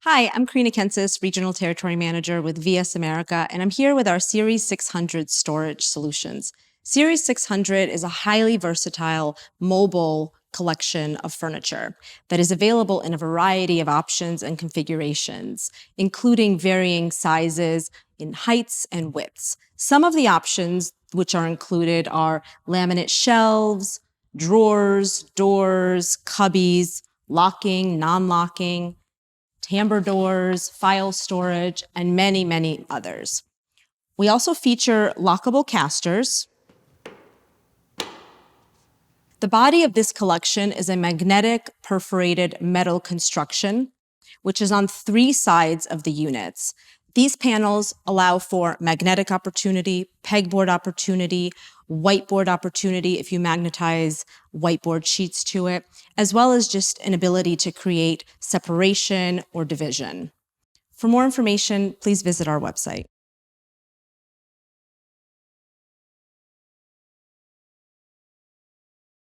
Hi, I'm Karina Kensis, Regional Territory Manager with VS America, and I'm here with our Series 600 storage solutions. Series 600 is a highly versatile mobile collection of furniture that is available in a variety of options and configurations, including varying sizes in heights and widths. Some of the options which are included are laminate shelves, drawers, doors, cubbies, locking, non-locking, tambour doors, file storage, and many, many others. We also feature lockable casters. The body of this collection is a magnetic perforated metal construction, which is on 3 sides of the units. These panels allow for magnetic opportunity, pegboard opportunity, whiteboard opportunity if you magnetize whiteboard sheets to it, as well as just an ability to create separation or division. For more information, please visit our website.